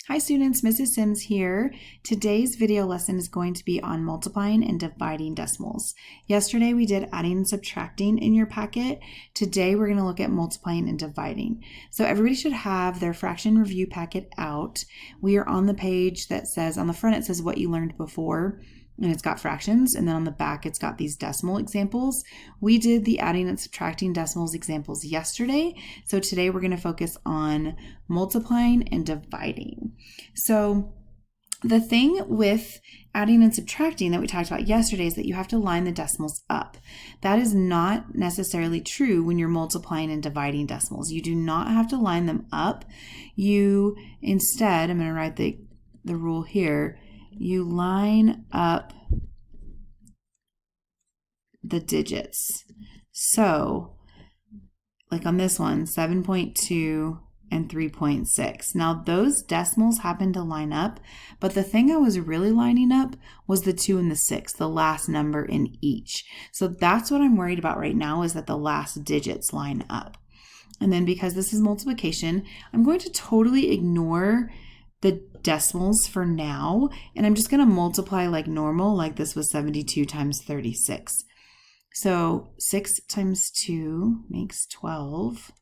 Hi students, Mrs. Sims here. Today's video lesson is going to be on multiplying and dividing decimals. Yesterday we did adding and subtracting in your packet. Today we're going to look at multiplying and dividing. So everybody should have their fraction review packet out. We are on the page that says, on the front it says what you learned before, and it's got fractions, and then on the back it's got these decimal examples. We did the adding and subtracting decimals examples yesterday, so today we're going to focus on multiplying and dividing. So the thing with adding and subtracting that we talked about yesterday is that you have to line the decimals up. That is not necessarily true when you're multiplying and dividing decimals. You do not have to line them up. You instead, I'm going to write the rule here, you line up the digits. So, like on this one, 7.2 and 3.6. Now those decimals happen to line up, but the thing I was really lining up was the 2 and the 6, the last number in each. So that's what I'm worried about right now, is that the last digits line up. And then because this is multiplication, I'm going to totally ignore the decimals for now, and I'm just going to multiply like normal, like this was 72 times 36. So 6 times 2 makes 12,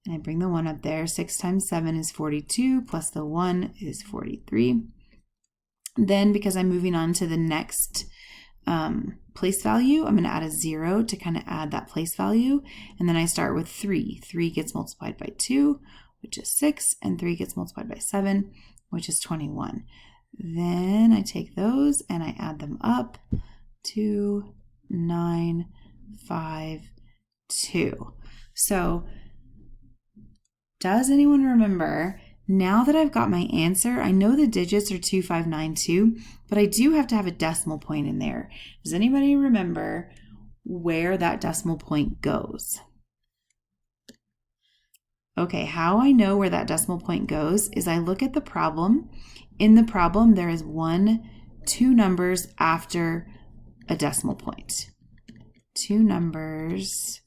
and I bring the 1 up there. 6 times 7 is 42, plus the 1 is 43. Then because I'm moving on to the next place value, I'm going to add a 0 to kind of add that place value, and then I start with 3. 3 gets multiplied by 2, which is 6, and 3 gets multiplied by 7, which is 21. Then I take those and I add them up. 2, 9, 5, 2. So does anyone remember, now that I've got my answer, I know the digits are 2592, but I do have to have a decimal point in there. Does anybody remember where that decimal point goes? Okay, how I know where that decimal point goes is I look at the problem. In the problem, there is 2 numbers after a decimal point. 2 numbers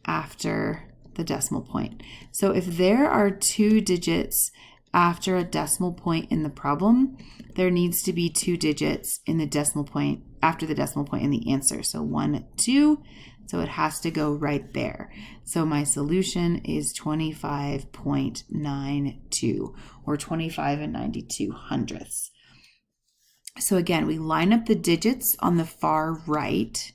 after the decimal point. So if there are 2 digits after a decimal point in the problem, there needs to be 2 digits in the decimal point after the decimal point in the answer. So 1, 2. So it has to go right there. So my solution is 25.92, or 25 and 92 hundredths. So again, we line up the digits on the far right.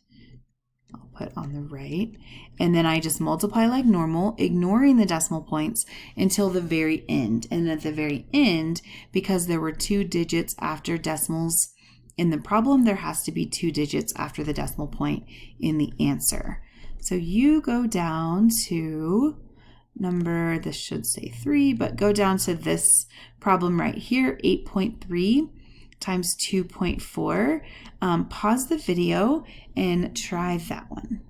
I'll put on the right. And then I just multiply like normal, ignoring the decimal points until the very end. And at the very end, because there were 2 digits after decimals in the problem, there has to be 2 digits after the decimal point in the answer. So you go down to number, this should say 3, but go down to this problem right here, 8.3 times 2.4. Pause the video and try that one.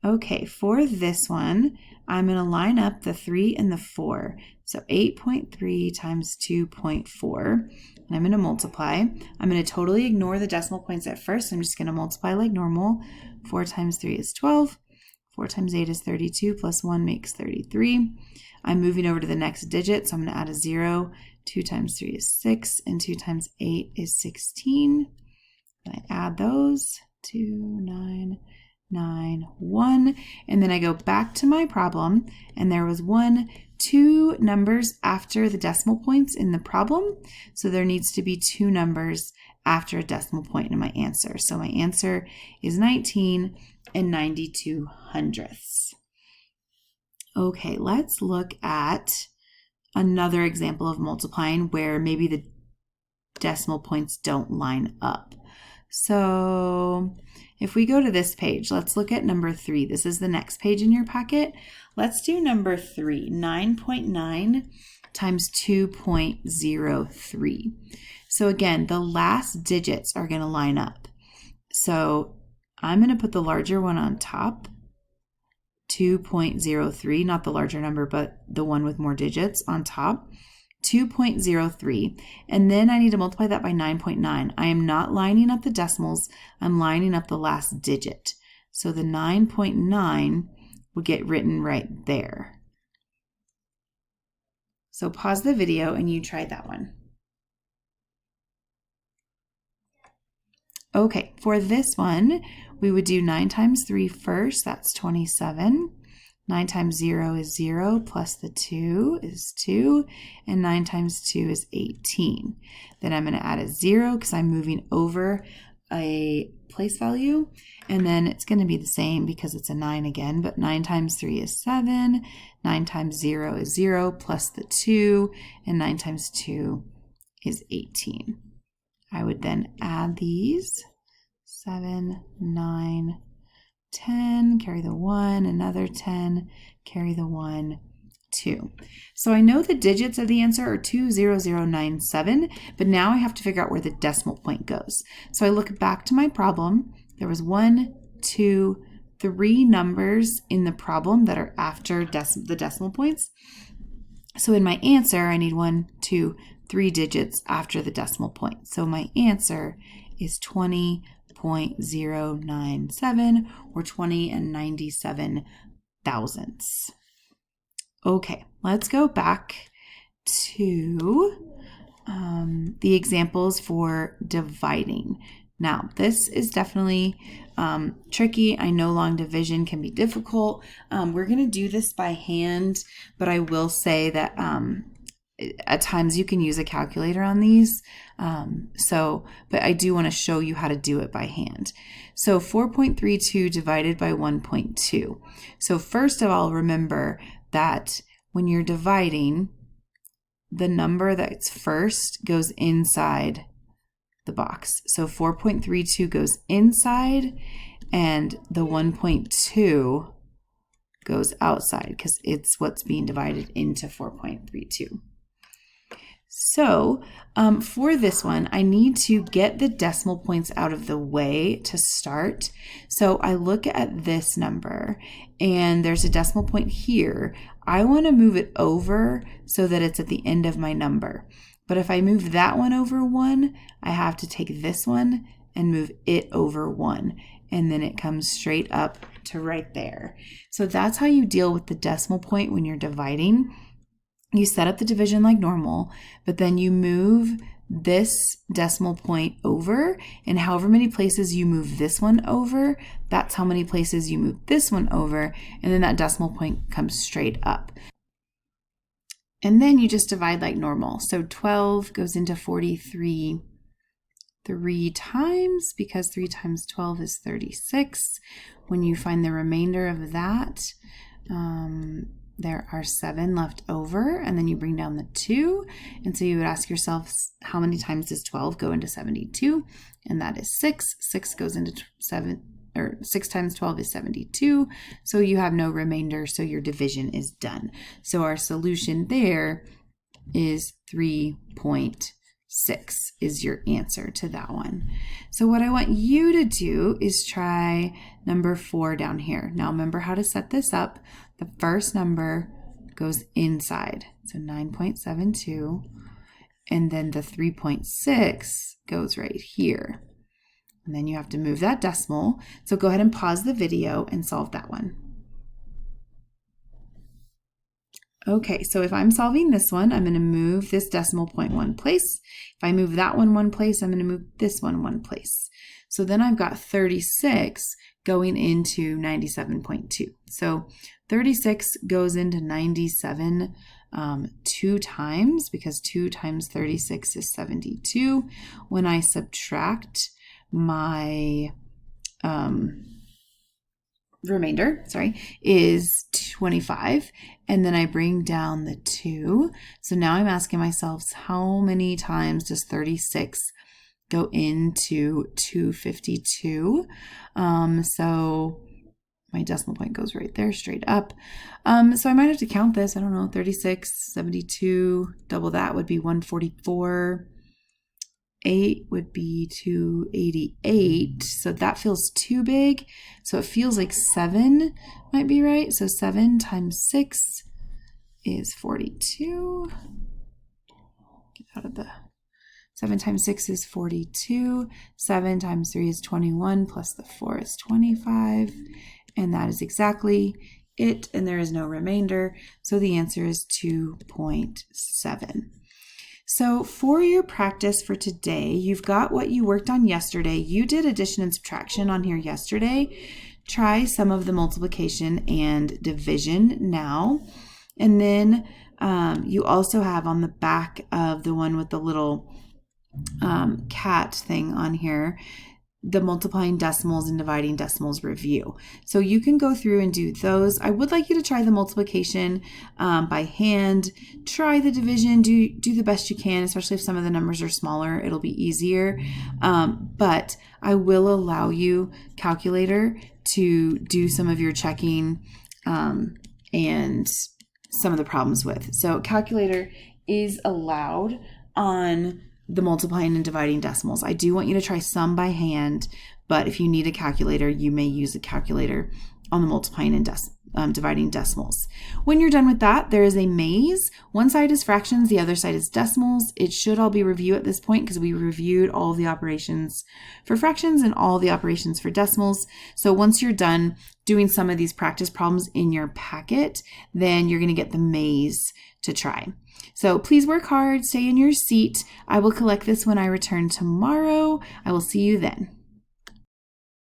Okay, for this one, I'm going to line up the 3 and the 4. So 8.3 times 2.4, and I'm going to multiply. I'm going to totally ignore the decimal points at first. I'm just going to multiply like normal. 4 times 3 is 12. 4 times 8 is 32, plus 1 makes 33. I'm moving over to the next digit, so I'm going to add a 0. 2 times 3 is 6, and 2 times 8 is 16. And I add those. 2, 9, 9, 1, and then I go back to my problem, and there was 2 numbers after the decimal points in the problem, so there needs to be 2 numbers after a decimal point in my answer. So my answer is 19 and 92 hundredths. Okay, let's look at another example of multiplying where maybe the decimal points don't line up. So if we go to this page, let's look at number 3. This is the next page in your packet. Let's do number 3, 9.9 times 2.03. So again, the last digits are going to line up. So I'm going to put the larger one on top, 2.03, not the larger number, but the one with more digits on top. 2.03, and then I need to multiply that by 9.9. I am not lining up the decimals, I'm lining up the last digit. So the 9.9 would get written right there. So pause the video and you try that one. Okay, for this one, we would do 9 times 3 first, that's 27. 9 times 0 is 0, plus the 2 is 2, and 9 times 2 is 18. Then I'm going to add a 0 because I'm moving over a place value, and then it's going to be the same because it's a 9 again, but 9 times 3 is 7, 9 times 0 is 0, plus the 2, and 9 times 2 is 18. I would then add these, 7, 9, 10, carry the 1, another 10, carry the 1, 2. So I know the digits of the answer are 20097, but now I have to figure out where the decimal point goes. So I look back to my problem. There was 1, 2, 3 numbers in the problem that are after the decimal points. So in my answer, I need 1, 2, 3 digits after the decimal point. So my answer is 20.097, or 20 and 97 thousandths. Okay, let's go back to the examples for dividing. Now, this is definitely tricky. I know long division can be difficult. We're going to do this by hand, but I will say that at times you can use a calculator on these. But I do want to show you how to do it by hand. So 4.32 divided by 1.2. So first of all, remember that when you're dividing, the number that's first goes inside the box. So 4.32 goes inside, and the 1.2 goes outside because it's what's being divided into 4.32. So for this one, I need to get the decimal points out of the way to start. So I look at this number and there's a decimal point here. I want to move it over so that it's at the end of my number. But if I move that one over 1, I have to take this one and move it over 1. And then it comes straight up to right there. So that's how you deal with the decimal point when you're dividing. You set up the division like normal, but then you move this decimal point over, and however many places you move this one over, that's how many places you move this one over, and then that decimal point comes straight up. And then you just divide like normal. So 12 goes into 43 3 times, because 3 times 12 is 36. When you find the remainder of that, there are 7 left over, and then you bring down the 2, and so you would ask yourself, how many times does 12 go into 72? And that is 6. 6 goes into 7, or 6 times 12 is 72, so you have no remainder, so your division is done. So our solution there is 3.6 is your answer to that one. So what I want you to do is try number 4 down here. Now remember how to set this up. The first number goes inside, so 9.72, and then the 3.6 goes right here. And then you have to move that decimal. So go ahead and pause the video and solve that one. Okay, so if I'm solving this one, I'm going to move this decimal point 1 place. If I move that one 1 place, I'm going to move this one 1 place. So then I've got 36 going into 97.2. So 36 goes into 97 2 times, because 2 times 36 is 72. When I subtract my remainder, is 25, and then I bring down the 2. So now I'm asking myself, how many times does 36 go into 252? So my decimal point goes right there, straight up. So I might have to count this. I don't know, 36, 72, double that would be 144. 8 would be 288, so that feels too big. So it feels like 7 might be right. So 7 times 6 is 42. Get out of the 7 times 6 is 42. 7 times 3 is 21, plus the 4 is 25. And that is exactly it, and there is no remainder, so the answer is 2.7. So for your practice for today, you've got what you worked on yesterday. You did addition and subtraction on here yesterday. Try some of the multiplication and division now. And then you also have on the back of the one with the little cat thing on here, the multiplying decimals and dividing decimals review. So you can go through and do those. I would like you to try the multiplication by hand, try the division, do the best you can, especially if some of the numbers are smaller, it'll be easier. But I will allow you, calculator, to do some of your checking and some of the problems with. So calculator is allowed on the multiplying and dividing decimals. I do want you to try some by hand, but if you need a calculator, you may use a calculator on the multiplying and dividing decimals. When you're done with that, there is a maze. One side is fractions, the other side is decimals. It should all be reviewed at this point because we reviewed all of the operations for fractions and all the operations for decimals. So once you're done doing some of these practice problems in your packet, then you're going to get the maze to try. So please work hard, stay in your seat. I will collect this when I return tomorrow. I will see you then.